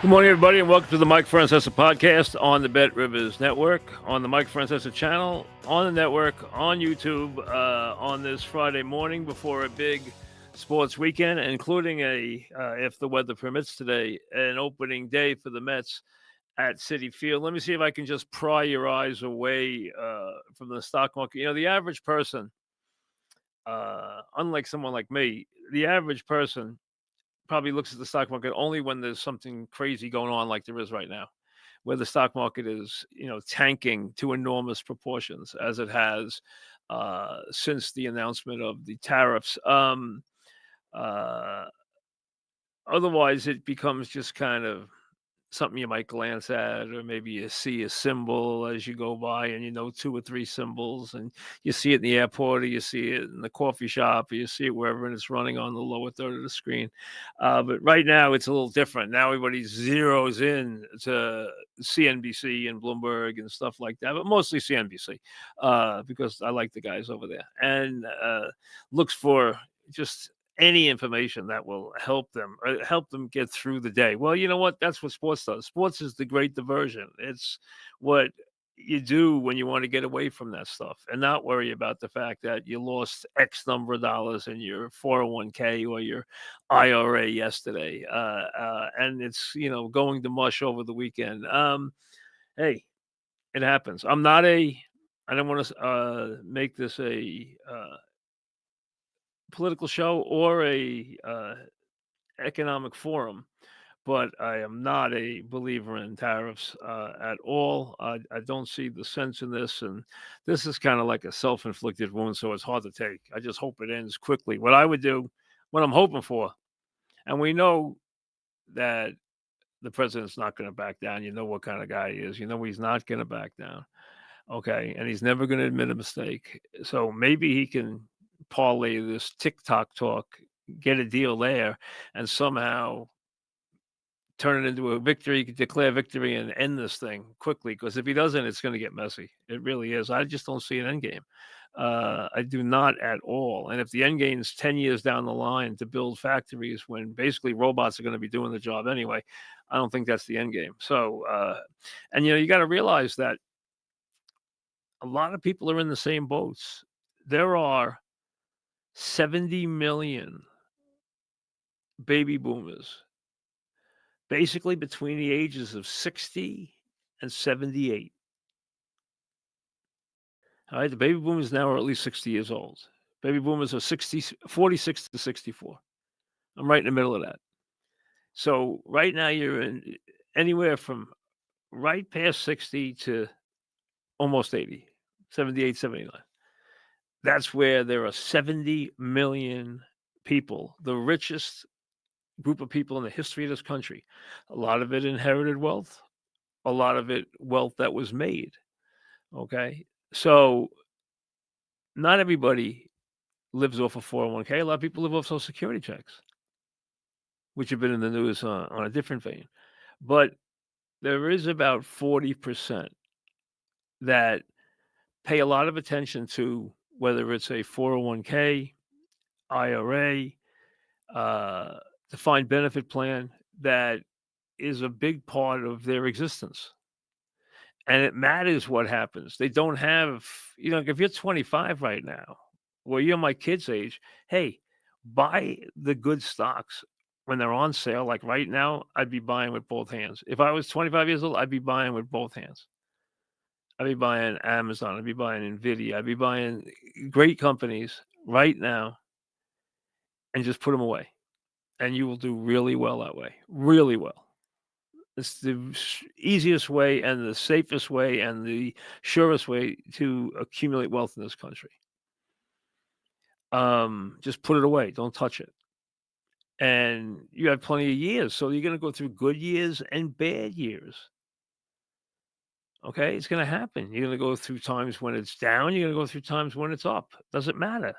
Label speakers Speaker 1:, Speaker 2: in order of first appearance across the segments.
Speaker 1: Good morning, everybody, and welcome to the Mike Francesa podcast on the Bet Rivers Network, on the Mike Francesa channel, on the network, on YouTube, on this Friday morning before a big sports weekend, including if the weather permits today, an opening day for the Mets at Citi Field. Let me see if I can just pry your eyes away from the stock market. You know, the average person, unlike someone like me, the average person probably looks at the stock market only when there's something crazy going on like there is right now, where the stock market is, tanking to enormous proportions as it has since the announcement of the tariffs. Uh, Otherwise, it becomes just kind of something you might glance at, or maybe you see a symbol as you go by and you know two or three symbols, and you see it in the airport, or you see it in the coffee shop, or you see it wherever, and it's running on the lower third of the screen. But right now it's a little different. Now everybody zeroes in to CNBC and Bloomberg and stuff like that, but mostly CNBC because I like the guys over there, and looks for just any information that will help them get through the day. Well, you know what? That's what sports does. Sports is the great diversion. It's what you do when you want to get away from that stuff and not worry about the fact that you lost X number of dollars in your 401k or your IRA yesterday. And it's, going to mush over the weekend. Hey, it happens. I don't want to make this a political show or a economic forum, but I am not a believer in tariffs at all. I don't see the sense in this, and this is kind of like a self-inflicted wound, so it's hard to take. I just hope it ends quickly. What I would do, what I'm hoping for, and we know that the president's not going to back down. You know what kind of guy he is. You know he's not going to back down. Okay, and he's never going to admit a mistake. So maybe he can parlay this TikTok talk, get a deal there, and somehow turn it into a victory, declare victory, and end this thing quickly. Because if he doesn't, it's going to get messy. It really is. I just don't see an end game. I do not at all. And if the end game is 10 years down the line to build factories when basically robots are going to be doing the job anyway, I don't think that's the end game. So, and you got to realize that a lot of people are in the same boats. There are 70 million baby boomers, basically between the ages of 60 and 78. All right, the baby boomers now are at least 60 years old. Baby boomers are 46 to 64. I'm right in the middle of that. So right now you're in anywhere from right past 60 to almost 80, 78, 79. That's where there are 70 million people, the richest group of people in the history of this country. A lot of it inherited wealth, a lot of it wealth that was made. Okay. So not everybody lives off of 401k. A lot of people live off Social Security checks, which have been in the news on a different vein. But there is about 40% that pay a lot of attention to whether it's a 401k, IRA, defined benefit plan that is a big part of their existence. And it matters what happens. They don't have, if you're 25 right now, well, you're my kid's age, hey, buy the good stocks when they're on sale. Like right now, I'd be buying with both hands. If I was 25 years old, I'd be buying with both hands. I'd be buying Amazon. I'd be buying Nvidia. I'd be buying great companies right now and just put them away. And you will do really well that way. Really well. It's the easiest way and the safest way and the surest way to accumulate wealth in this country. Just put it away. Don't touch it. And you have plenty of years. So you're going to go through good years and bad years. Okay, it's going to happen. You're going to go through times when it's down. You're going to go through times when it's up. Doesn't matter.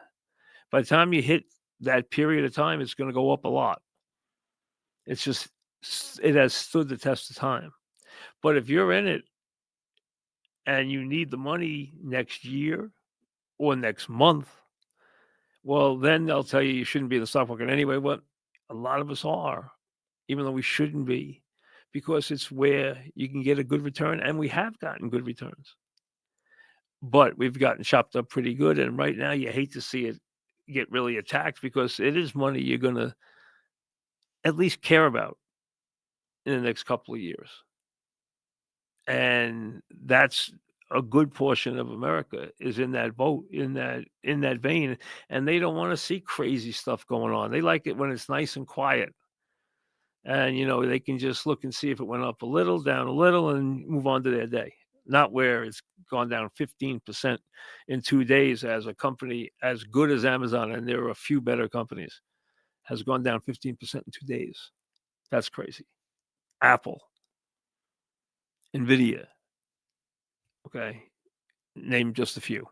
Speaker 1: By the time you hit that period of time, it's going to go up a lot. It's just, it has stood the test of time. But if you're in it and you need the money next year or next month, well, then they'll tell you shouldn't be in the stock market anyway. What a lot of us are, even though we shouldn't be, because it's where you can get a good return, and we have gotten good returns. But we've gotten chopped up pretty good, and right now you hate to see it get really attacked because it is money you're gonna at least care about in the next couple of years. And that's a good portion of America is in that boat, in that vein, and they don't wanna see crazy stuff going on. They like it when it's nice and quiet, and, they can just look and see if it went up a little, down a little, and move on to their day. Not where it's gone down 15% in 2 days as a company as good as Amazon, and there are a few better companies, has gone down 15% in 2 days. That's crazy. Apple, Nvidia, okay? Name just a few.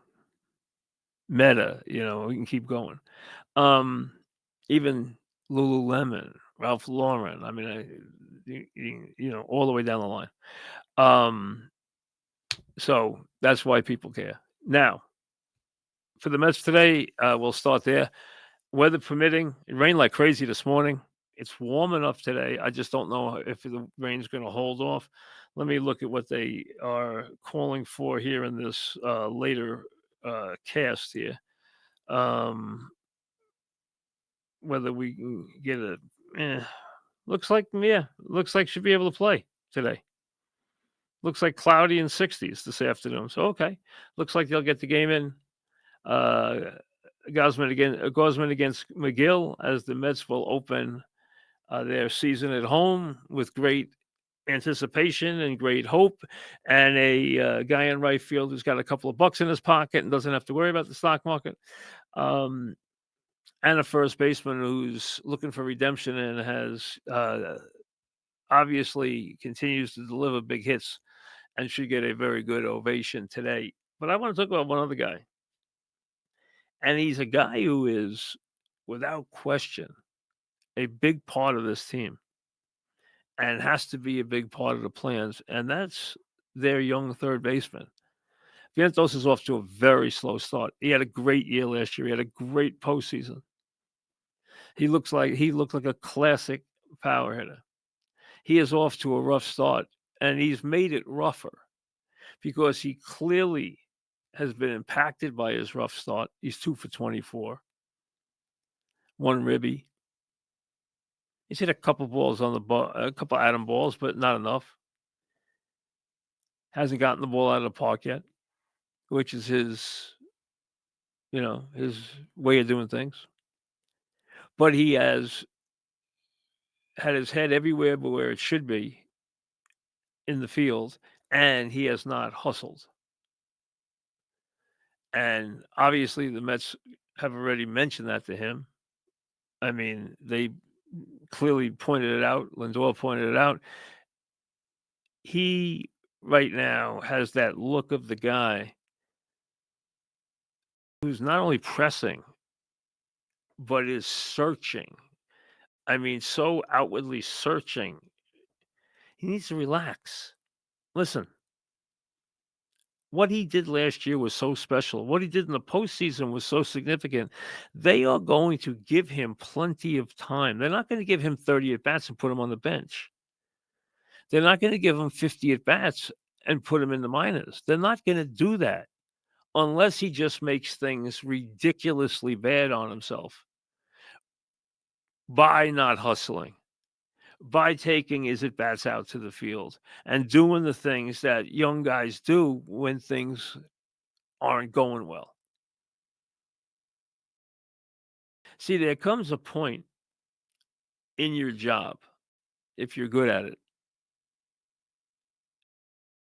Speaker 1: Meta, we can keep going. Um, Even Lululemon, Ralph Lauren. I mean, all the way down the line. Um, so that's why people care. Now, for the Mets today, we'll start there. Weather permitting, it rained like crazy this morning. It's warm enough today. I just don't know if the rain's going to hold off. Let me look at what they are calling for here in this later cast here. Um, Whether we can get looks like should be able to play today. Looks like cloudy and 60s this afternoon. So okay, looks like they'll get the game in. Uh, Gosman against McGill as the Mets will open their season at home with great anticipation and great hope, and a guy in right field who's got a couple of bucks in his pocket and doesn't have to worry about the stock market. Um, and a first baseman who's looking for redemption and has obviously continues to deliver big hits and should get a very good ovation today. But I want to talk about one other guy, and he's a guy who is, without question, a big part of this team and has to be a big part of the plans, and that's their young third baseman. Vientos is off to a very slow start. He had a great year last year. He had a great postseason. He looked like a classic power hitter. He is off to a rough start, and he's made it rougher because he clearly has been impacted by his rough start. He's 2 for 24, one ribby. He's hit a couple balls on the ball, a couple atom balls, but not enough. Hasn't gotten the ball out of the park yet, which is his way of doing things. But he has had his head everywhere but where it should be in the field, and he has not hustled. And obviously, the Mets have already mentioned that to him. I mean, they clearly pointed it out. Lindor pointed it out. He right now has that look of the guy who's not only pressing, but is searching. I mean, so outwardly searching. He needs to relax. Listen, what he did last year was so special. What he did in the postseason was so significant. They are going to give him plenty of time. They're not going to give him 30 at bats and put him on the bench. They're not going to give him 50 at bats and put him in the minors. They're not going to do that unless he just makes things ridiculously bad on himself by not hustling, by taking his at bats out to the field and doing the things that young guys do when things aren't going well. See, there comes a point in your job, if you're good at it,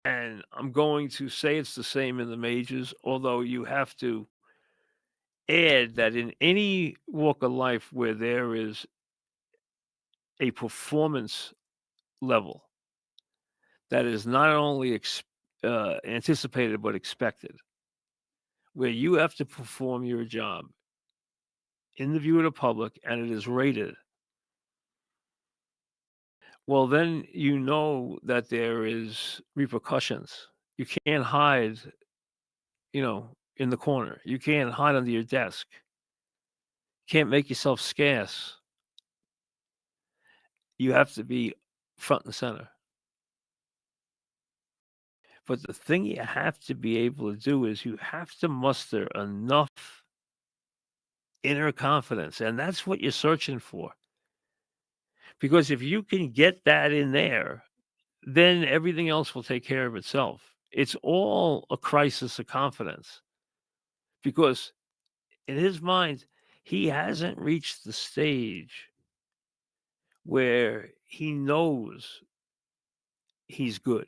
Speaker 1: and I'm going to say it's the same in the majors, although you have to add that in any walk of life where there is a performance level that is not only anticipated but expected, where you have to perform your job in the view of the public and it is rated, well, then you know that there is repercussions. You can't hide, in the corner. You can't hide under your desk. You can't make yourself scarce. You have to be front and center. But the thing you have to be able to do is you have to muster enough inner confidence, and that's what you're searching for. Because if you can get that in there, then everything else will take care of itself. It's all a crisis of confidence because in his mind, he hasn't reached the stage where he knows he's good,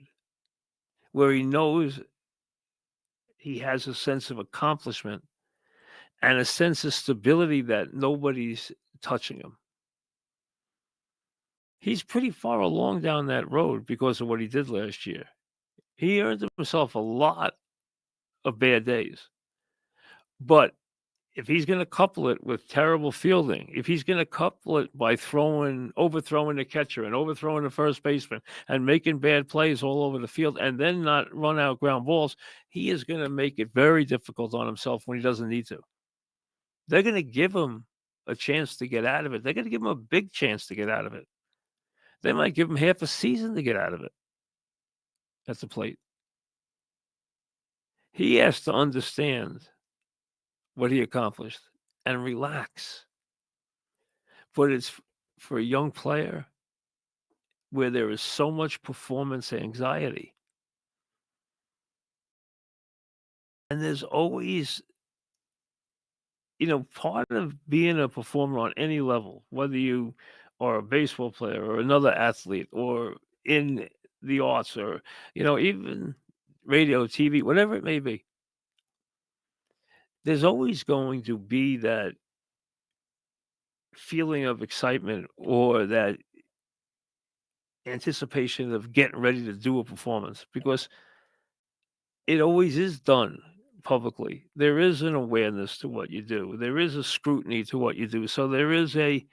Speaker 1: where he knows he has a sense of accomplishment and a sense of stability that nobody's touching him. He's pretty far along down that road because of what he did last year. He earned himself a lot of bad days. But if he's going to couple it with terrible fielding, if he's going to couple it by overthrowing the catcher and overthrowing the first baseman and making bad plays all over the field and then not run out ground balls, he is going to make it very difficult on himself when he doesn't need to. They're going to give him a chance to get out of it. They're going to give him a big chance to get out of it. They might give him half a season to get out of it at the plate. He has to understand what he accomplished and relax. But it's for a young player where there is so much performance anxiety. And there's always, part of being a performer on any level, whether you are a baseball player or another athlete or in the arts or, even radio, TV, whatever it may be, there's always going to be that feeling of excitement or that anticipation of getting ready to do a performance because it always is done publicly. There is an awareness to what you do. There is a scrutiny to what you do. So there is a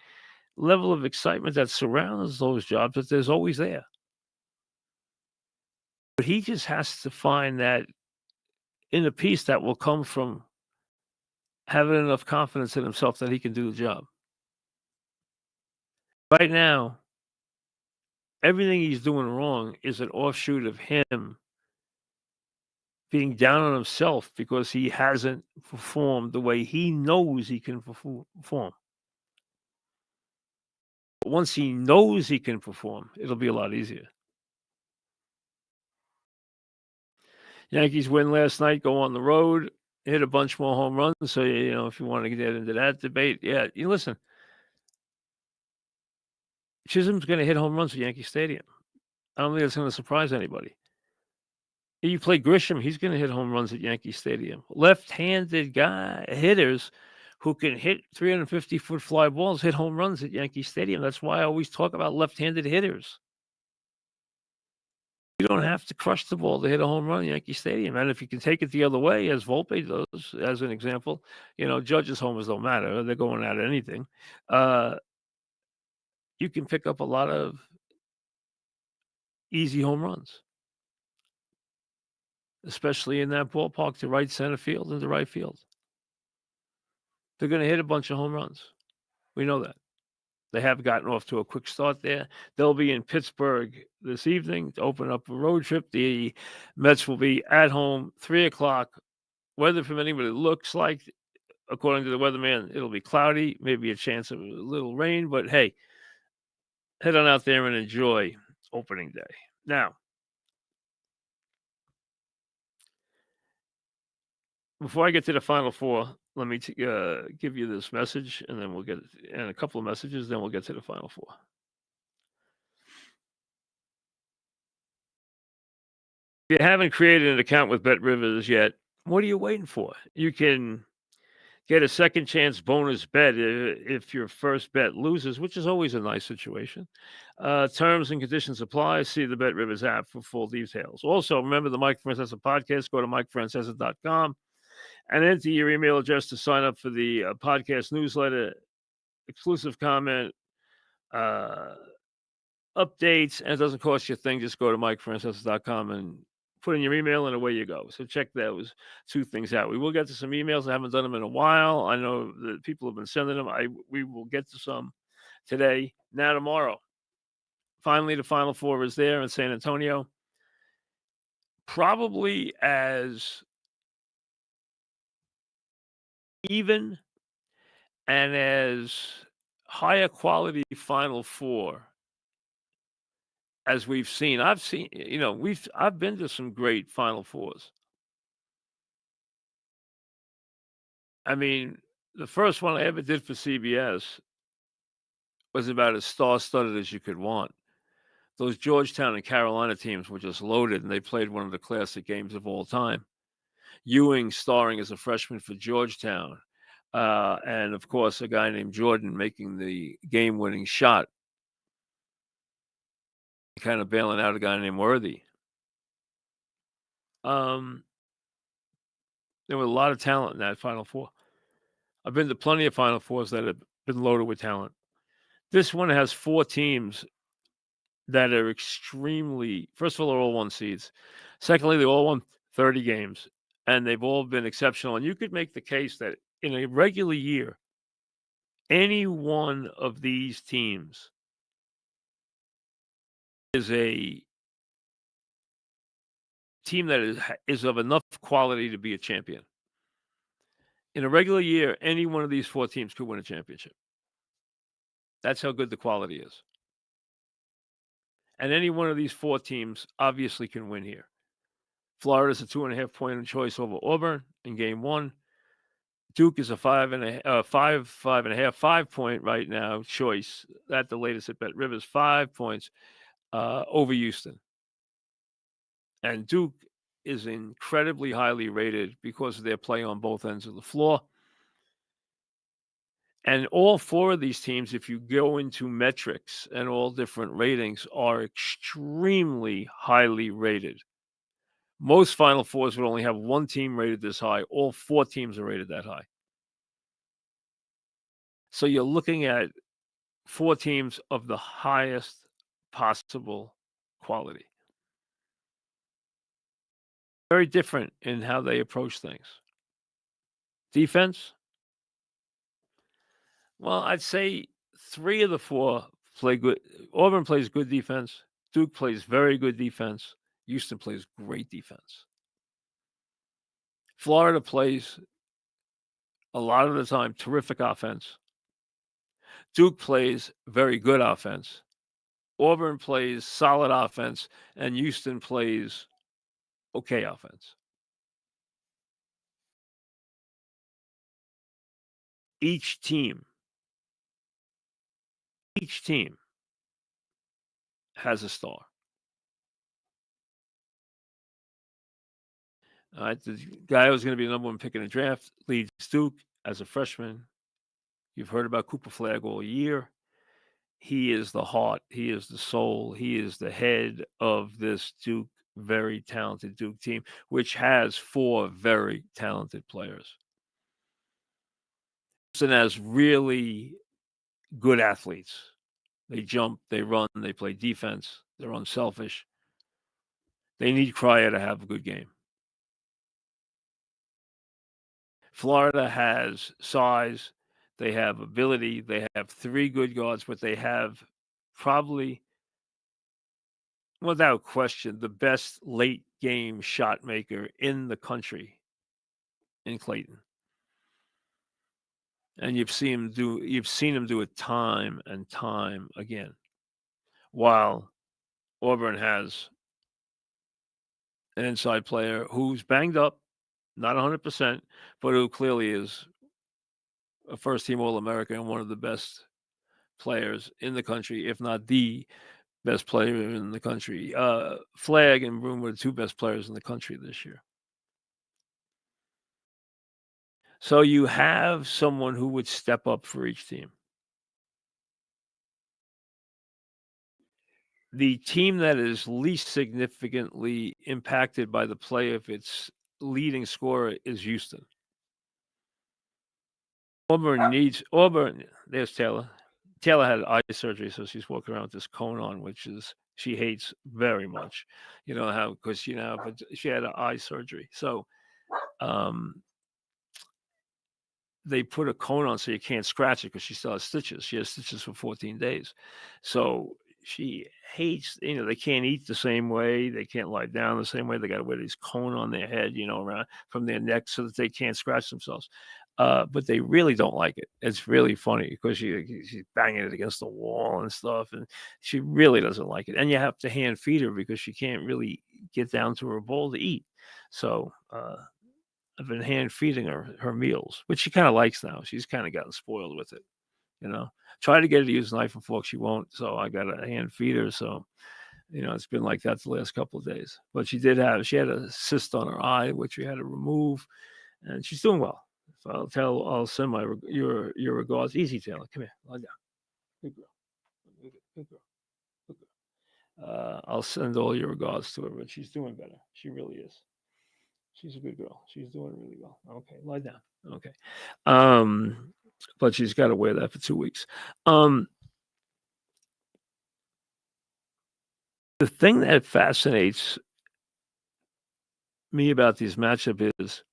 Speaker 1: level of excitement that surrounds those jobs that there's always there. But he just has to find that inner peace that will come from having enough confidence in himself that he can do the job. Right now, everything he's doing wrong is an offshoot of him being down on himself because he hasn't performed the way he knows he can perform. But once he knows he can perform, it'll be a lot easier. Yankees win last night, go on the road, hit a bunch more home runs. So, if you want to get into that debate, listen, Chisholm's going to hit home runs at Yankee Stadium. I don't think that's going to surprise anybody. You play Grisham, he's going to hit home runs at Yankee Stadium. Left-handed hitters who can hit 350-foot fly balls hit home runs at Yankee Stadium. That's why I always talk about left-handed hitters. You don't have to crush the ball to hit a home run at Yankee Stadium. And if you can take it the other way, as Volpe does, as an example, Judge's homers don't matter. They're going at anything. You can pick up a lot of easy home runs, especially in that ballpark to right center field and to right field. They're going to hit a bunch of home runs. We know that. They have gotten off to a quick start there. They'll be in Pittsburgh this evening to open up a road trip. The Mets will be at home, 3 o'clock. Weather permitting, but it looks like, according to the weatherman, it'll be cloudy, maybe a chance of a little rain. But hey, head on out there and enjoy opening day. Now, before I get to the Final Four, let me give you this message, and then we'll get and a couple of messages, then we'll get to the Final Four. If you haven't created an account with BetRivers yet, what are you waiting for? You can get a second chance bonus bet if your first bet loses, which is always a nice situation. Terms and conditions apply. See the BetRivers app for full details. Also, remember the Mike Francesa podcast. Go to MikeFrancesa.com and enter your email address to sign up for the podcast newsletter, exclusive comment, updates, and it doesn't cost you a thing. Just go to MikeFrancesa.com and put in your email and away you go. So check those two things out. We will get to some emails. I haven't done them in a while. I know that people have been sending them. We will get to some today. Now tomorrow. Finally, the Final Four is there in San Antonio. probably as even and as high a quality Final Four as we've seen. I've seen, I've been to some great Final Fours. I mean, the first one I ever did for CBS was about as star-studded as you could want. Those Georgetown and Carolina teams were just loaded, and they played one of the classic games of all time. Ewing starring as a freshman for Georgetown, and of course, a guy named Jordan making the game-winning shot, kind of bailing out a guy named Worthy. Um, there was a lot of talent in that Final Four. I've been to plenty of Final Fours that have been loaded with talent. This one has 4 teams that are extremely. First of all, they're all 1 seeds. Secondly, they all won 30 games, and they've all been exceptional. And you could make the case that in a regular year, any one of these teams is a team that is of enough quality to be a champion. In a regular year, any one of these 4 teams could win a championship. That's how good the quality is. And any one of these 4 teams obviously can win here. Florida's a 2.5 point choice over Auburn in game 1. Duke is a 5 point right now choice. At the latest at Bet Rivers, 5 points over Houston. And Duke is incredibly highly rated because of their play on both ends of the floor. And all 4 of these teams, if you go into metrics and all different ratings, are extremely highly rated. Most Final Fours would only have 1 team rated this high. All 4 teams are rated that high. So you're looking at 4 teams of the highest possible quality. Very different in how they approach things. Defense? Well, I'd say 3 of the 4 play good. Auburn plays good defense. Duke plays very good defense. Houston plays great defense. Florida plays a lot of the time terrific offense. Duke plays very good offense. Auburn plays solid offense, and Houston plays okay offense. Each team has a star. All right, the guy who's going to be the number 1 pick in the draft leads Duke as a freshman. You've heard about Cooper Flagg all year. He is the heart. He is the soul. He is the head of this Duke, very talented Duke team, which has 4 very talented players. Houston has really good athletes. They jump, they run, they play defense. They're unselfish. They need Cryer to have a good game. Florida has size. They have ability. They have 3 good guards, but they have probably, without question, the best late game shot maker in the country in Clayton. And you've seen him do it time and time again. While Auburn has an inside player who's banged up, not 100%, but who clearly is a first-team All-American and one of the best players in the country, if not the best player in the country. Flagg and Broom were the 2 best players in the country this year. So you have someone who would step up for each team. The team that is least significantly impacted by the play of its leading scorer is Houston. Auburn. There's Taylor. Taylor had eye surgery, so she's walking around with this cone on, which she hates very much. You know how, because but she had an eye surgery, so they put a cone on so you can't scratch it because she still has stitches. She has stitches for 14 days, so she hates, they can't eat the same way, they can't lie down the same way, they gotta wear these cone on their head, around from their neck so that they can't scratch themselves. But they really don't like it. It's really funny because she's banging it against the wall and stuff, and she really doesn't like it. And you have to hand feed her because she can't really get down to her bowl to eat. So, I've been hand feeding her meals, which she kinda likes now. She's kinda gotten spoiled with it, you know? Try to get her to use a knife and fork, she won't, so I gotta hand feed her, so, it's been like that the last couple of days. But she had a cyst on her eye, which we had to remove, and she's doing well. So I'll send your regards. Easy, Taylor, come here, lie down. Good girl. Good girl. Good girl. I'll send all your regards to her, but she's doing better. She really is. She's a good girl. She's doing really well. Okay, lie down. Okay. Um, but she's got to wear that for 2 weeks. The thing that fascinates me about these matchups is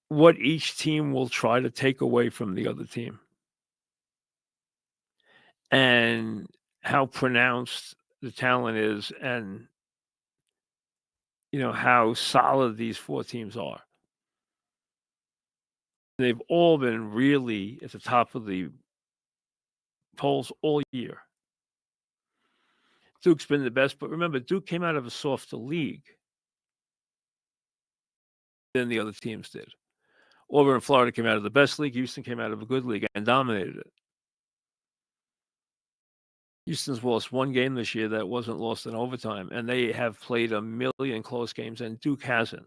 Speaker 1: what each team will try to take away from the other team and how pronounced the talent is and how solid these 4 teams are. They've all been really at the top of the polls all year. Duke's been the best, but remember, Duke came out of a softer league than the other teams did. Auburn and Florida came out of the best league. Houston came out of a good league and dominated it. Houston's lost one game this year that wasn't lost in overtime, and they have played a million close games, and Duke hasn't.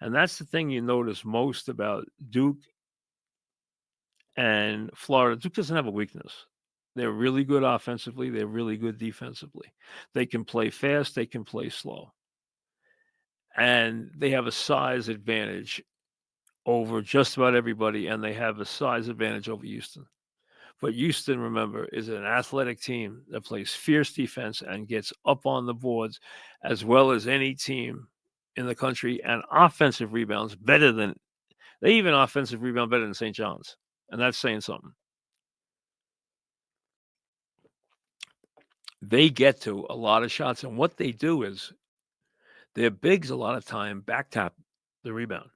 Speaker 1: And that's the thing you notice most about Duke and Florida. Duke doesn't have a weakness. They're really good offensively. They're really good defensively. They can play fast. They can play slow. And they have a size advantage over just about everybody, and they have a size advantage over Houston. But Houston, remember, is an athletic team that plays fierce defense and gets up on the boards as well as any team in the country, and offensive rebounds better than they even offensive rebound better than St. John's. And that's saying something. They get to a lot of shots, and what they do is their bigs a lot of time back tap the rebound,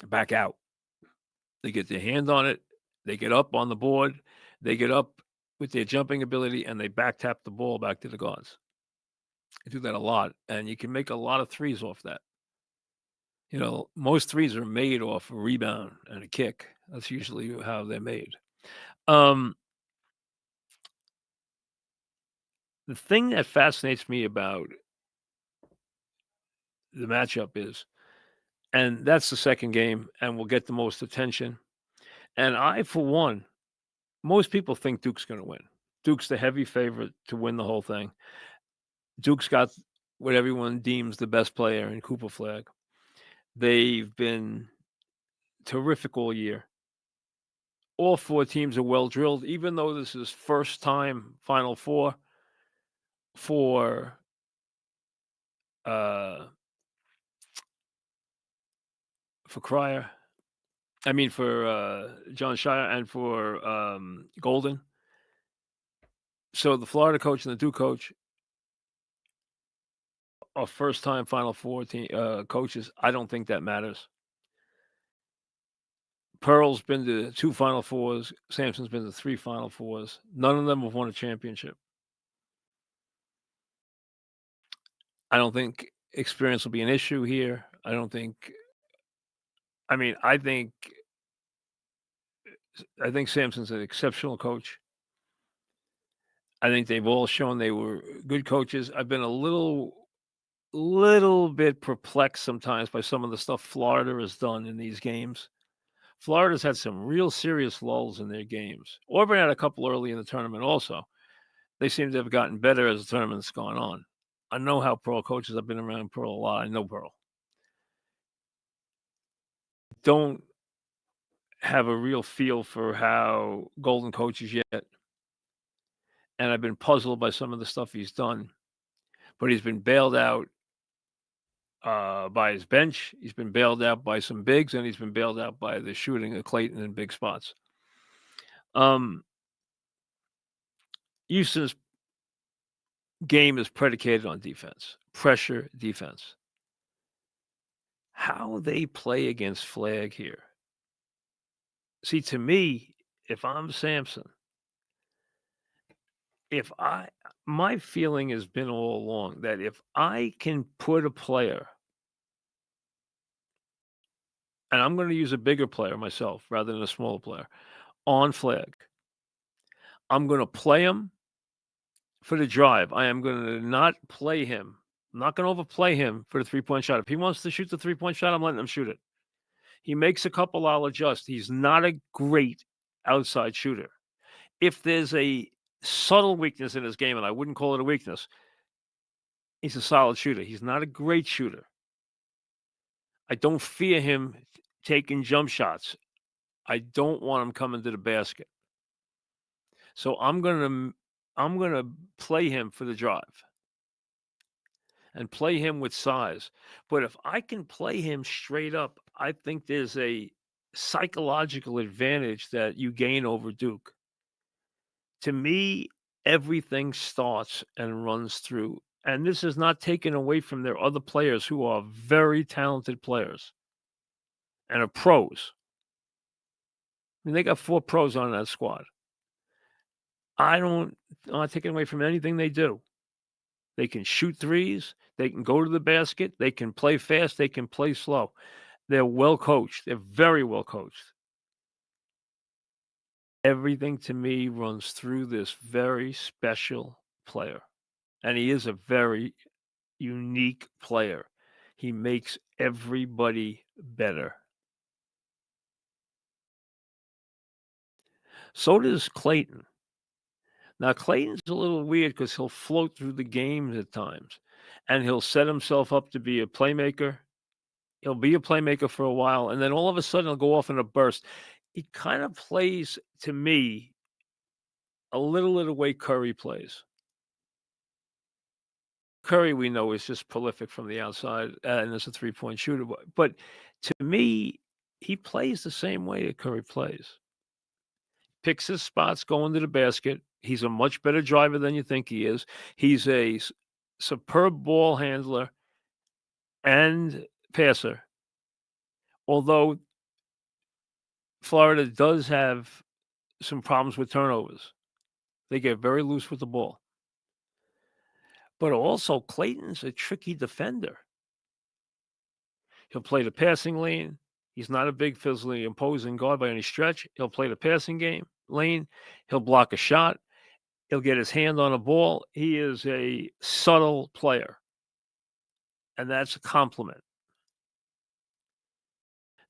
Speaker 1: back out. They get their hand on it, they get up on the board, they get up with their jumping ability, and they back tap the ball back to the guards. They do that a lot, and you can make a lot of threes off that. Most threes are made off a rebound and a kick. That's usually how they're made. The thing that fascinates me about the matchup is, and that's the second game, and will get the most attention. And I, for one, most people think Duke's going to win. Duke's the heavy favorite to win the whole thing. Duke's got what everyone deems the best player in Cooper Flag. They've been terrific all year. All 4 teams are well drilled, even though this is first time Final Four for Cryer. I mean for John Shire and for Golden. So the Florida coach and the Duke coach are first time Final Four team coaches. I don't think that matters. Pearl's been to 2 Final Fours. Sampson's been to 3 Final Fours. None of them have won a championship. I don't think experience will be an issue here. I think Sampson's an exceptional coach. I think they've all shown they were good coaches. I've been a little bit perplexed sometimes by some of the stuff Florida has done in these games. Florida's had some real serious lulls in their games. Auburn had a couple early in the tournament also. They seem to have gotten better as the tournament's gone on. I know how Pearl coaches. I've been around Pearl a lot. I know Pearl. Don't have a real feel for how Golden coaches yet. And I've been puzzled by some of the stuff he's done. But he's been bailed out by his bench. He's been bailed out by some bigs, and he's been bailed out by the shooting of Clayton in big spots. Houston's game is predicated on defense, pressure defense. How they play against Flag here. See, to me, if I'm Samson, if I my feeling has been all along that if I can put a player, and I'm going to use a bigger player myself rather than a smaller player, on Flag, I'm going to play him for the drive. I am going to not play him. I'm not going to overplay him for the 3-point shot. If he wants to shoot the 3-point shot, I'm letting him shoot it. He makes a couple, I'll adjust. He's not a great outside shooter. If there's a subtle weakness in his game, and I wouldn't call it a weakness, he's a solid shooter. He's not a great shooter. I don't fear him taking jump shots. I don't want him coming to the basket. So I'm gonna play him for the drive and play him with size. But if I can play him straight up, I think there's a psychological advantage that you gain over Duke. To me, everything starts and runs through. And this is not taken away from their other players who are very talented players and are pros. I mean, they got 4 pros on that squad. I'm not taking away from anything they do. They can shoot threes. They can go to the basket. They can play fast. They can play slow. They're well coached. They're very well coached. Everything to me runs through this very special player. And he is a very unique player. He makes everybody better. So does Clayton. Now, Clayton's a little weird because he'll float through the games at times, and he'll set himself up to be a playmaker. He'll be a playmaker for a while, and then all of a sudden he'll go off in a burst. He kind of plays, to me, a little of the way Curry plays. Curry, we know, is just prolific from the outside and is a three-point shooter. But to me, he plays the same way that Curry plays. Picks his spots going to the basket. He's a much better driver than you think he is. He's a superb ball handler and passer. Although Florida does have some problems with turnovers. They get very loose with the ball. But also, Clayton's a tricky defender. He'll play the passing lane. He's not a big physically imposing guard by any stretch. He'll play the passing game lane. He'll block a shot. He'll get his hand on a ball. He is a subtle player, and that's a compliment.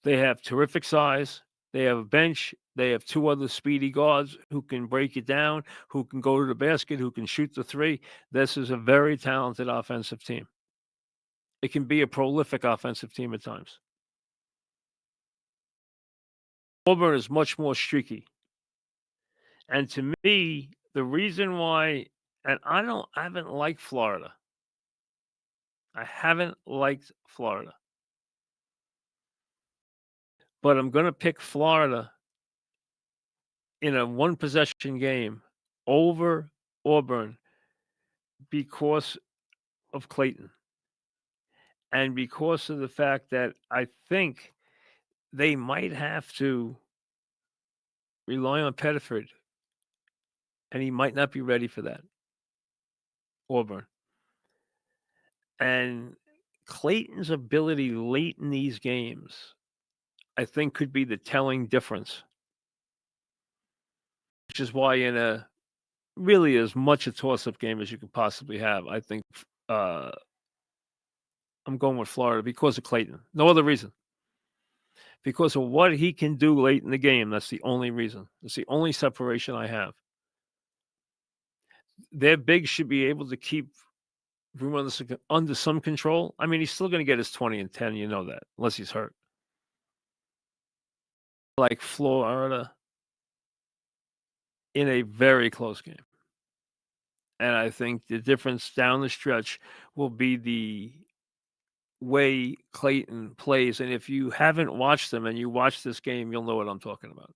Speaker 1: They have terrific size. They have a bench. They have 2 other speedy guards who can break it down, who can go to the basket, who can shoot the three. This is a very talented offensive team. It can be a prolific offensive team at times. Auburn is much more streaky. And to me, the reason why, and I haven't liked Florida. I haven't liked Florida. But I'm going to pick Florida in a 1-possession game over Auburn because of Clayton. And because of the fact that I think they might have to rely on Pettiford, and he might not be ready for that. Auburn. And Clayton's ability late in these games, I think, could be the telling difference. Which is why in a really as much a toss-up game as you could possibly have, I think I'm going with Florida because of Clayton. No other reason. Because of what he can do late in the game. That's the only reason. That's the only separation I have. Their big should be able to keep room under some control. I mean, he's still going to get his 20 and 10. You know that, unless he's hurt. Like Florida in a very close game. And I think the difference down the stretch will be the way Clayton plays. And if you haven't watched them and you watch this game, you'll know what I'm talking about.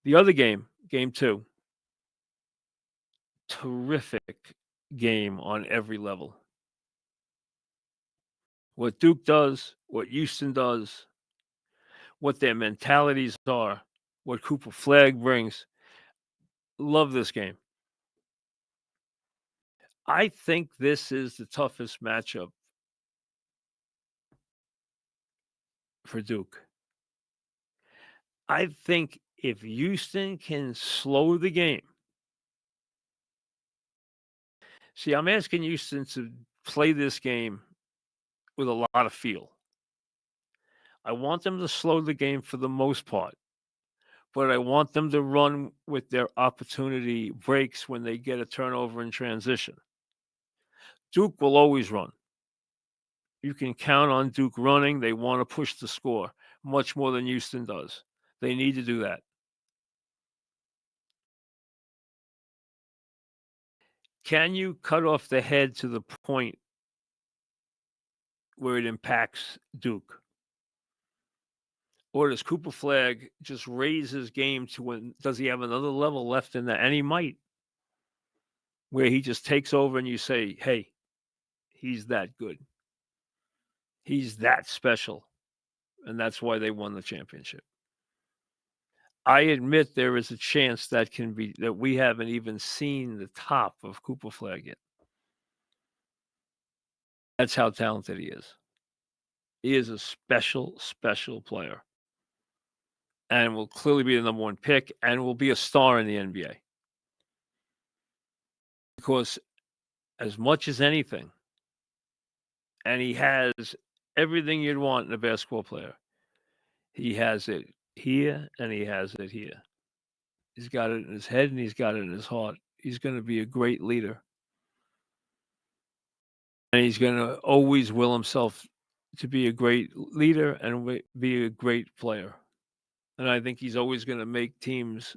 Speaker 1: The other game, game 2, terrific game on every level. What Duke does, what Houston does, what their mentalities are, what Cooper Flag brings. Love this game. I think this is the toughest matchup for Duke. I think if Houston can slow the game. See, I'm asking Houston to play this game with a lot of feel. I want them to slow the game for the most part, but I want them to run with their opportunity breaks when they get a turnover in transition. Duke will always run. You can count on Duke running. They want to push the score much more than Houston does. They need to do that. Can you cut off the head to the point where it impacts Duke? Or does Cooper Flag just raise his game to when does he have another level left in that? And he might, where he just takes over and you say, hey, he's that good. He's that special. And that's why they won the championship. I admit there is a chance that we haven't even seen the top of Cooper Flag yet. That's how talented he is. He is a special, special player. And will clearly be the number one pick and will be a star in the NBA. Because as much as anything, and he has everything you'd want in a basketball player. He has it here and he has it here. He's got it in his head and he's got it in his heart. He's going to be a great leader. And he's going to always will himself to be a great leader and be a great player. And I think he's always going to make teams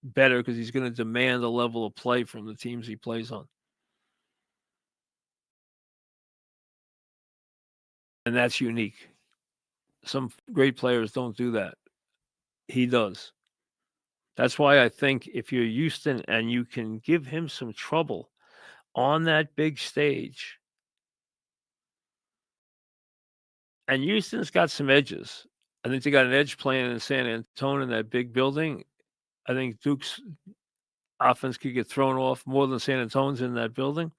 Speaker 1: better because he's going to demand a level of play from the teams he plays on. And that's unique. Some great players don't do that. He does. That's why I think if you're Houston and you can give him some trouble on that big stage, and Houston's got some edges. I think they got an edge playing in San Antonio in that big building. I think Duke's offense could get thrown off more than San Antonio's in that building.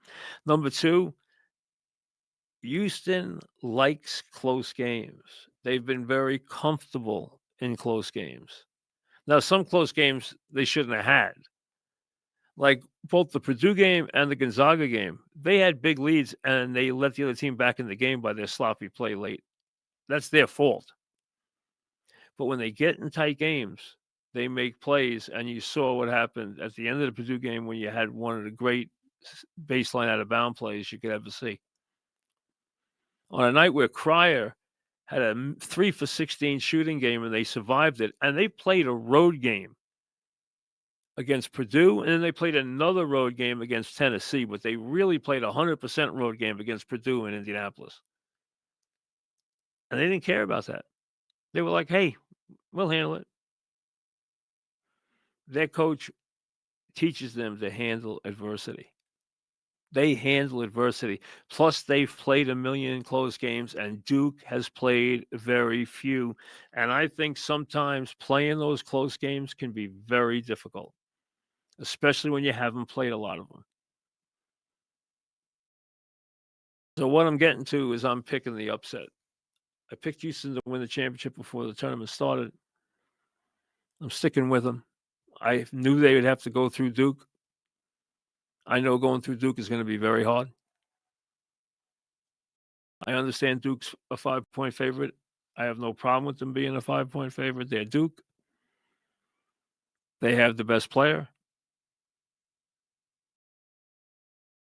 Speaker 1: Number two, Houston likes close games. They've been very comfortable in close games. Now, some close games they shouldn't have had. Like both the Purdue game and the Gonzaga game, they had big leads and they let the other team back in the game by their sloppy play late. That's their fault. But when they get in tight games, they make plays, and you saw what happened at the end of the Purdue game when you had one of the great baseline out of bound plays you could ever see. On a night where Cryer had a 3 for 16 shooting game and they survived it, and they played a road game against Purdue, and then they played another road game against Tennessee, but they really played a 100% road game against Purdue in Indianapolis. And they didn't care about that. They were like, hey, we'll handle it. Their coach teaches them to handle adversity. They handle adversity. Plus, they've played a million close games, and Duke has played very few. And I think sometimes playing those close games can be very difficult, especially when you haven't played a lot of them. So what I'm getting to is I'm picking the upset. I picked Houston to win the championship before the tournament started. I'm sticking with them. I knew they would have to go through Duke. I know going through Duke is going to be very hard. I understand Duke's a 5-point favorite. I have no problem with them being a 5-point favorite. They're Duke. They have the best player.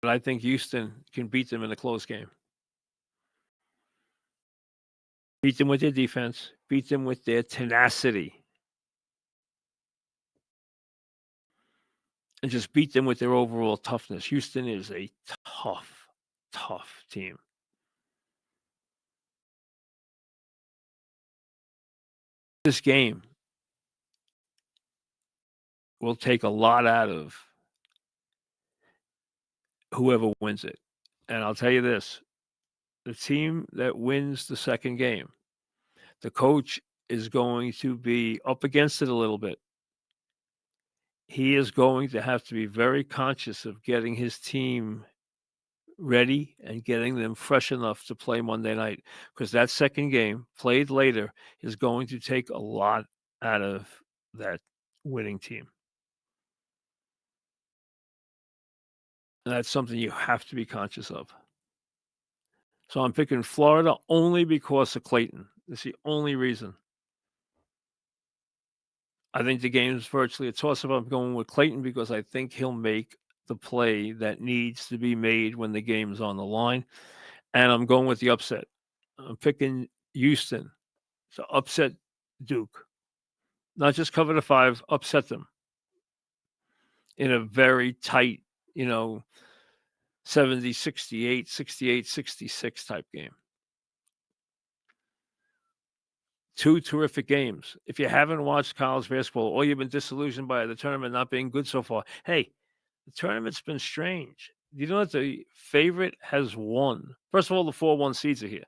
Speaker 1: But I think Houston can beat them in a close game. Beat them with their defense. Beat them with their tenacity. And just beat them with their overall toughness. Houston is a tough, tough team. This game will take a lot out of whoever wins it. And I'll tell you this, the team that wins the second game, the coach is going to be up against it a little bit. He is going to have to be very conscious of getting his team ready and getting them fresh enough to play Monday night, because that second game played later is going to take a lot out of that winning team. And that's something you have to be conscious of. So I'm picking Florida only because of Clayton. That's the only reason. I think the game's virtually a toss-up. I'm going with Clayton because I think he'll make the play that needs to be made when the game's on the line. And I'm going with the upset. I'm picking Houston to upset Duke. Not just cover the 5, upset them in a very tight, you know, 70-68, 68-66 type game. Two terrific games. If you haven't watched college basketball or you've been disillusioned by the tournament not being good so far, hey, the tournament's been strange. You know that the favorite has won? First of all, the 4-1 seeds are here.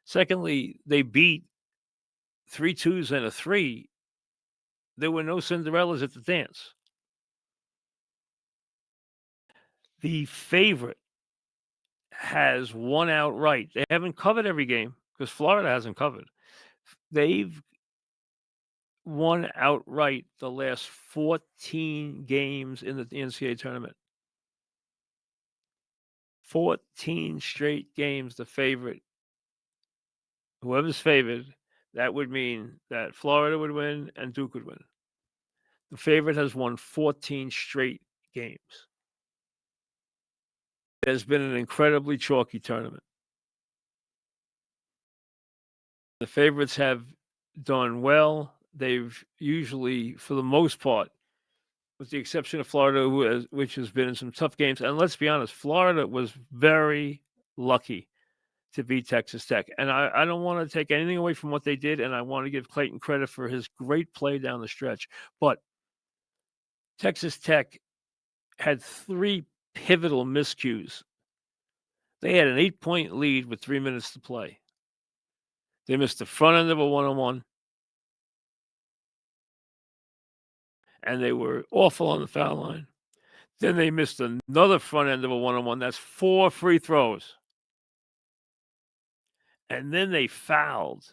Speaker 1: Secondly, they beat 3 twos and a 3. There were no Cinderellas at the dance. The favorite has won outright. They haven't covered every game because Florida hasn't covered. They've won outright the last 14 games in the NCAA tournament. 14 straight games, the favorite. Whoever's favored, that would mean that Florida would win and Duke would win. The favorite has won 14 straight games. It has been an incredibly chalky tournament. The favorites have done well. They've usually, for the most part, with the exception of Florida, which has been in some tough games. And let's be honest, Florida was very lucky to beat Texas Tech. And I don't want to take anything away from what they did, and I want to give Clayton credit for his great play down the stretch. But Texas Tech had 3 pivotal miscues. They had an 8-point lead with 3 minutes to play. They missed the front end of a one-on-one, and they were awful on the foul line. Then they missed another front end of a one-on-one. That's 4 free throws. And then they fouled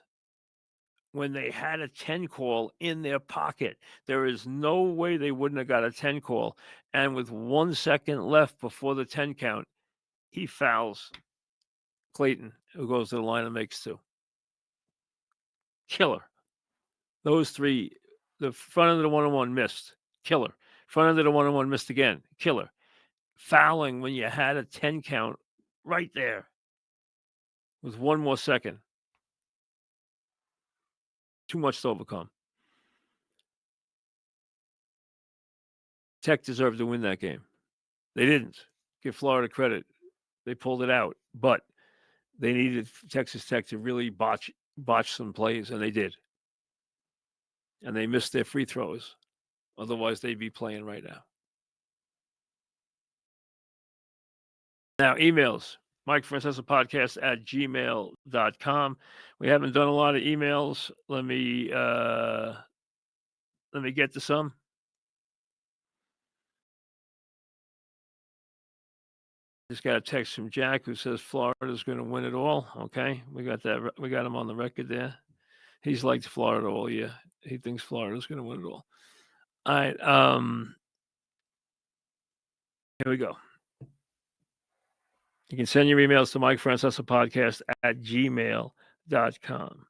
Speaker 1: when they had a 10 call in their pocket. There is no way they wouldn't have got a 10 call. And with 1 second left before the 10 count, he fouls Clayton, who goes to the line and makes 2. Killer. Those 3, the front end of the one-on-one missed. Killer. Front end of the one-on-one missed again. Killer. Fouling when you had a 10 count right there with 1 more second. Too much to overcome. Tech deserved to win that game. They didn't. Give Florida credit. They pulled it out, but they needed Texas Tech to really botch some plays, and they did. And they missed their free throws. Otherwise, they'd be playing right now. Now, emails. Mike Francesa podcast at gmail.com. We haven't done a lot of emails. Let me get to some. Just got a text from Jack who says Florida's going to win it all. Okay, we got that. We got him on the record there. He's liked Florida all year. He thinks Florida's going to win it all. All right. Here we go. You can send your emails to Mike Francesa podcast at gmail.com.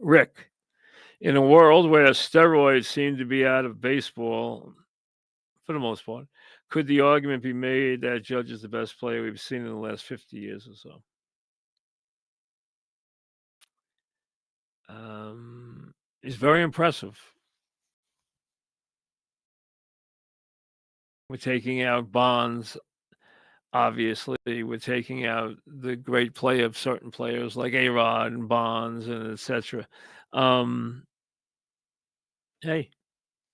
Speaker 1: Rick, in a world where steroids seem to be out of baseball for the most part, could the argument be made that Judge is the best player we've seen in the last 50 years or so? He's very impressive. We're taking out Bonds. Obviously, we're taking out the great play of certain players like A-Rod and Bonds and etc. Hey,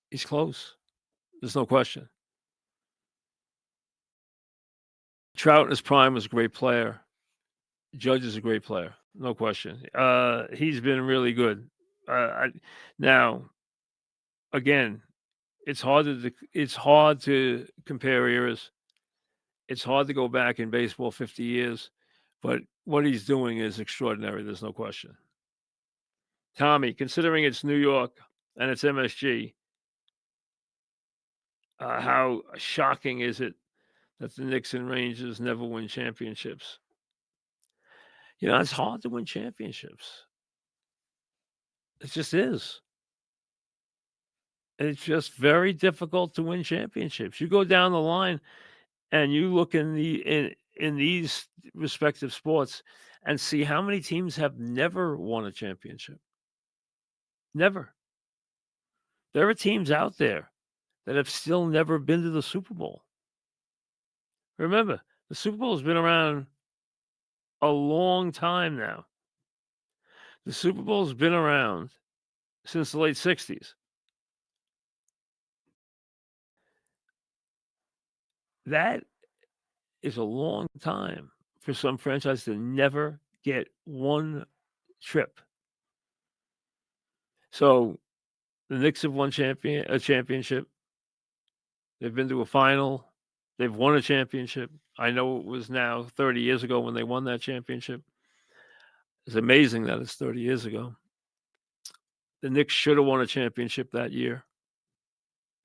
Speaker 1: he's close. There's no question. Trout in his prime was a great player. Judge is a great player, no question. He's been really good. Now, again, it's hard to compare eras. It's hard to go back in baseball 50 years, but what he's doing is extraordinary. There's no question. Tommy, considering it's New York and it's MSG, how shocking is it that the Knicks and Rangers never win championships? It's hard to win championships. It just is. It's just very difficult to win championships. You go down the line and you look in these respective sports and see how many teams have never won a championship. Never. There are teams out there that have still never been to the Super Bowl. Remember, the Super Bowl has been around a long time now. The Super Bowl's been around since the late 60s. That is a long time for some franchise to never get one trip. So the Knicks have won a championship. They've been to a final. They've won a championship. I know it was now 30 years ago when they won that championship. It's amazing that it's 30 years ago. The Knicks should have won a championship that year.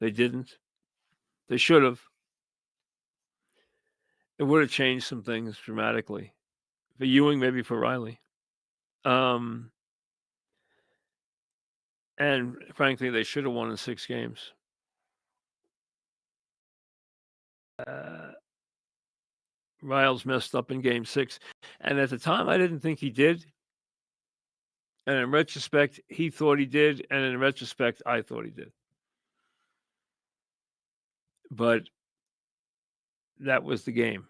Speaker 1: They didn't. They should have. It would have changed some things dramatically. For Ewing, maybe for Riley. And frankly, they should have won in 6 games. Riles messed up in game 6. And at the time, I didn't think he did. And in retrospect, he thought he did. And in retrospect, I thought he did. But that was the game.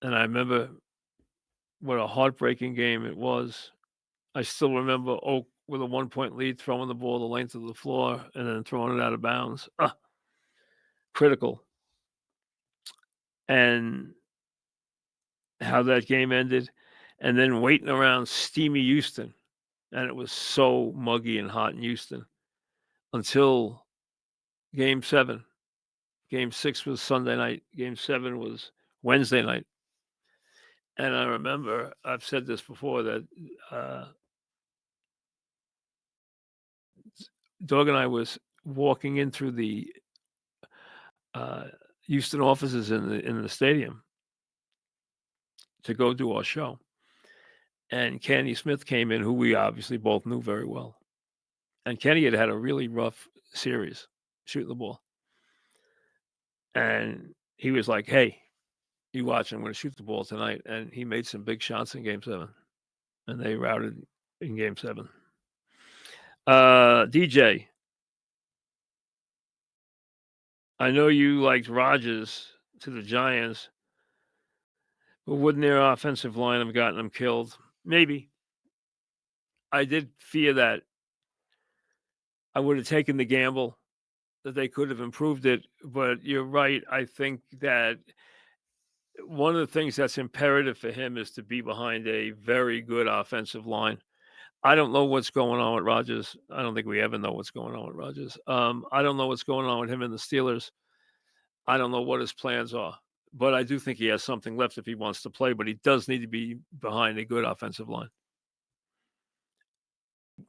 Speaker 1: And I remember what a heartbreaking game it was. I still remember Oak with a 1-point lead, throwing the ball the length of the floor and then throwing it out of bounds. Critical. And how that game ended. And then waiting around steamy Houston. And it was so muggy and hot in Houston until game 7. Game 6 was Sunday night. Game 7 was Wednesday night. And I remember, I've said this before, that Doug and I was walking in through the Houston offices in the stadium to go do our show. And Kenny Smith came in, who we obviously both knew very well. And Kenny had a really rough series shooting the ball. And he was like, "Hey, you watch, I'm going to shoot the ball tonight." And he made some big shots in game 7. And they routed in game 7. DJ, I know you liked Rodgers to the Giants, but wouldn't their offensive line have gotten them killed? Maybe. I did fear that. I would have taken the gamble that they could have improved it, but you're right. I think that one of the things that's imperative for him is to be behind a very good offensive line. I don't know what's going on with Rodgers. I don't think we ever know what's going on with Rodgers. I don't know what's going on with him and the Steelers. I don't know what his plans are, but I do think he has something left if he wants to play, but he does need to be behind a good offensive line.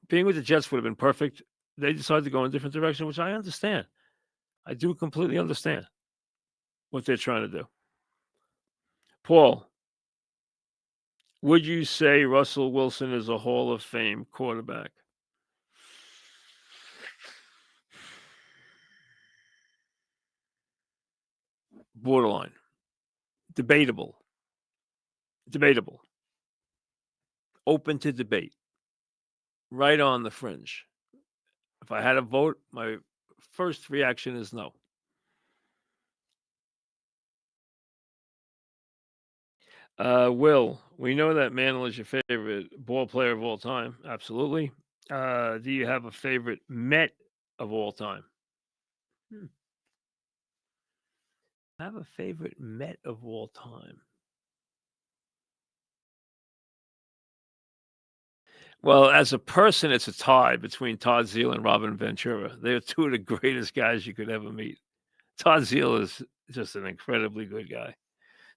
Speaker 1: Being with the Jets would have been perfect. They decided to go in a different direction, which I understand. I do completely understand what they're trying to do. Paul, would you say Russell Wilson is a Hall of Fame quarterback? Borderline. Debatable. Open to debate. Right on the fringe. If I had a vote, my first reaction is no. Will, we know that Mantle is your favorite ball player of all time. Absolutely. Do you have a favorite Met of all time? I have a favorite Met of all time. Well, as a person, it's a tie between Todd Zeile and Robin Ventura. They're two of the greatest guys you could ever meet. Todd Zeile is just an incredibly good guy.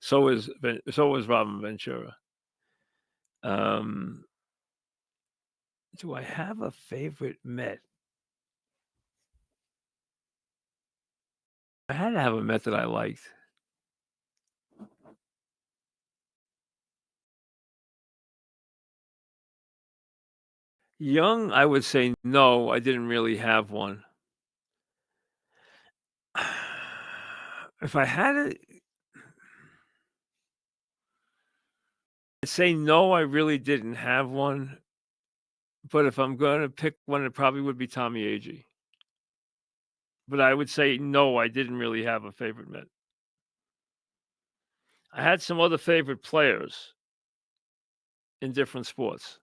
Speaker 1: So is Robin Ventura. Um, do I have a favorite Met? I had to have a Met that I liked. Young, I would say no, I didn't really have one. If I had it, I'd say no, I really didn't have one. But if I'm gonna pick one, it probably would be Tommy Agee. But I would say no, I didn't really have a favorite Met. I had some other favorite players in different sports.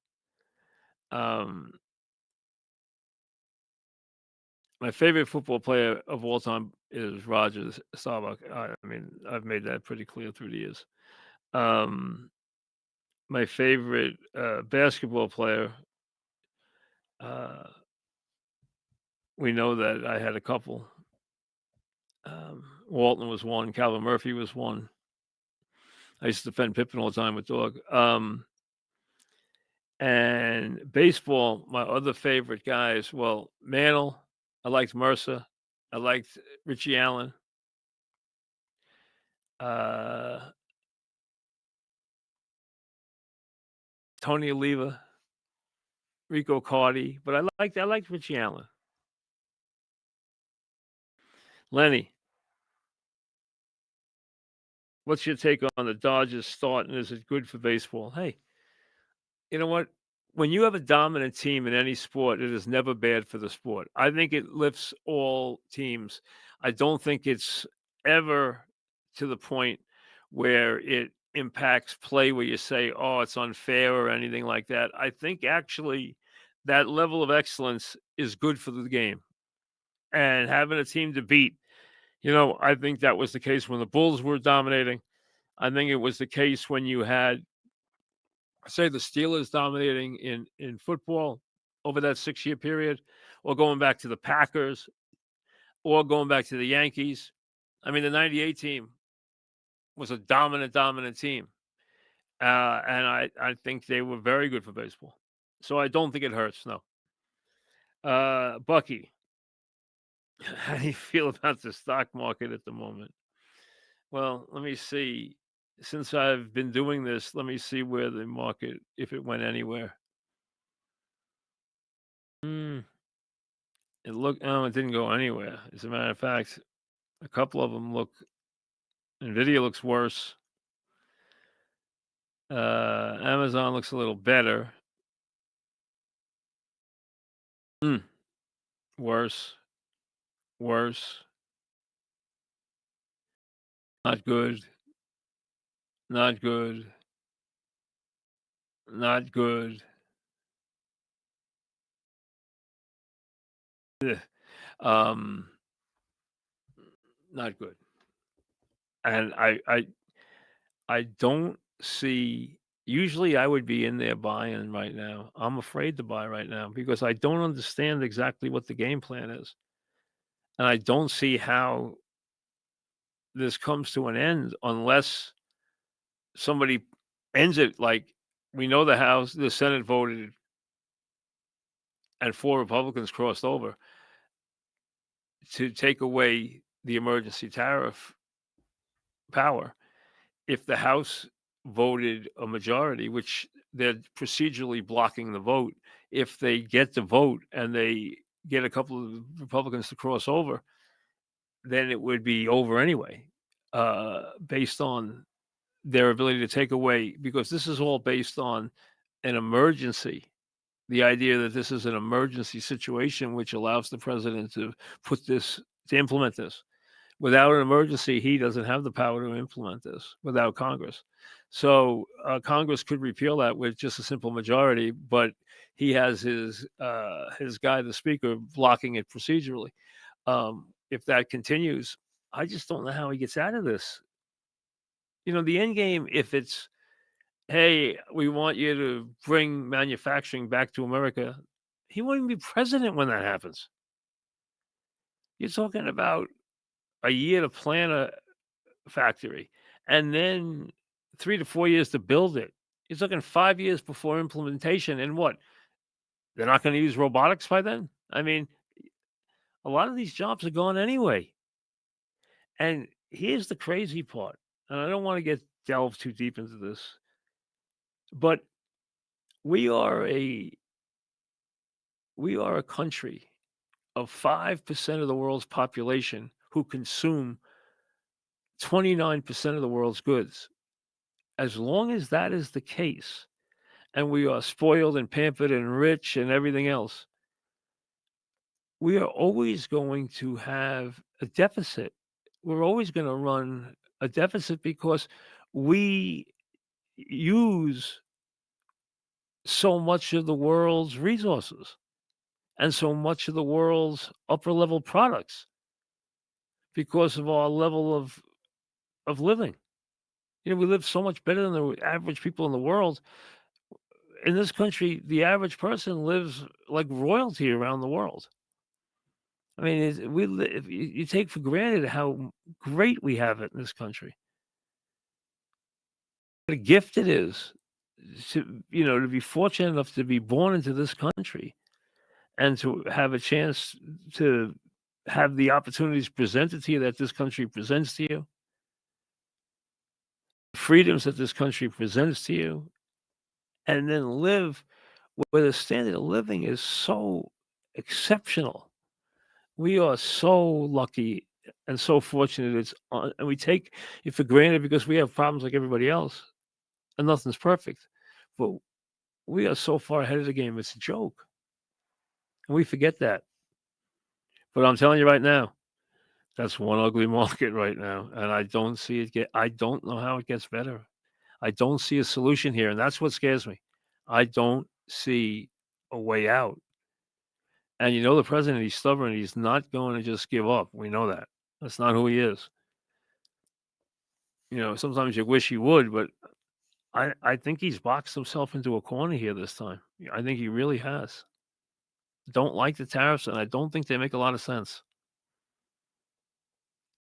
Speaker 1: Um, my favorite football player of all time is Roger Staubach. I mean, I've made that pretty clear through the years. Um, my favorite basketball player, uh, we know that I had a couple. Walton was one. Calvin Murphy was one. I used to defend Pippen all the time with Dog. And baseball, my other favorite guys, well, Mantle, I liked Mercer, I liked Richie Allen, uh, Tony Oliva, Rico Cardi, but I liked Richie Allen. Lenny, what's your take on the Dodgers starting? Is it good for baseball? Hey, you know what? When you have a dominant team in any sport, it is never bad for the sport. I think it lifts all teams. I don't think it's ever to the point where it impacts play where you say, oh, it's unfair or anything like that. I think actually that level of excellence is good for the game and having a team to beat. I think that was the case when the Bulls were dominating. I think it was the case when you had, say, the Steelers dominating in football over that 6-year period, or going back to the Packers, or going back to the Yankees. I mean, the '98 team was a dominant team, and I think they were very good for baseball. So I don't think it hurts. No, Bucky, how do you feel about the stock market at the moment? Well, let me see. Since I've been doing this, let me see where the market, if it went anywhere. Mm, it didn't go anywhere. As a matter of fact, a couple of them look. Nvidia looks worse. Amazon looks a little better. Mm, worse. Worse. Not good. Not good. Not good. Ugh. Um, not good. And I don't see. Usually, I would be in there buying right now. I'm afraid to buy right now because I don't understand exactly what the game plan is, and I don't see how this comes to an end unless somebody ends it. Like, we know the Senate voted, and 4 Republicans crossed over to take away the emergency tariff power. If the House voted a majority, which they're procedurally blocking the vote, if they get the vote and they get a couple of Republicans to cross over, then it would be over anyway, based on their ability to take away, because this is all based on an emergency. The idea that this is an emergency situation, which allows the president to implement this. Without an emergency, he doesn't have the power to implement this without Congress. So Congress could repeal that with just a simple majority, but he has his guy, the speaker, blocking it procedurally. If that continues, I just don't know how he gets out of this. The end game, if it's, hey, we want you to bring manufacturing back to America, he won't even be president when that happens. You're talking about a year to plan a factory and then 3 to 4 years to build it. You're talking 5 years before implementation. And what? They're not going to use robotics by then? I mean, a lot of these jobs are gone anyway. And here's the crazy part. And I don't want to get delved too deep into this, but we are a we are a country of 5% of the world's population who consume 29% of the world's goods. As long as that is the case, and we are spoiled and pampered and rich and everything else, we are always going to have a deficit. We're always going to run a deficit because we use so much of the world's resources and so much of the world's upper level products because of our level of living. We live so much better than the average people in the world. In this country, the average person lives like royalty around the world. I mean, if you take for granted how great we have it in this country. What a gift it is to be fortunate enough to be born into this country and to have a chance to have the opportunities presented to you that this country presents to you, freedoms that this country presents to you, and then live where the standard of living is so exceptional. We are so lucky and so fortunate. And we take it for granted because we have problems like everybody else, and nothing's perfect. But we are so far ahead of the game; it's a joke, and we forget that. But I'm telling you right now, that's one ugly market right now, and I don't see it get. I don't know how it gets better. I don't see a solution here, and that's what scares me. I don't see a way out. And the president, he's stubborn. He's not going to just give up. We know that. That's not who he is. Sometimes you wish he would, but I think he's boxed himself into a corner here this time. I think he really has. Don't like the tariffs, and I don't think they make a lot of sense.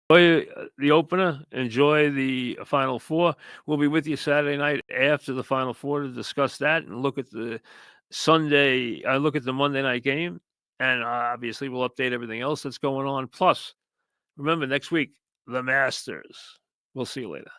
Speaker 1: Enjoy the opener. Enjoy the Final Four. We'll be with you Saturday night after the Final Four to discuss that and look at the look at the Monday night game. And obviously, we'll update everything else that's going on. Plus, remember, next week, the Masters. We'll see you later.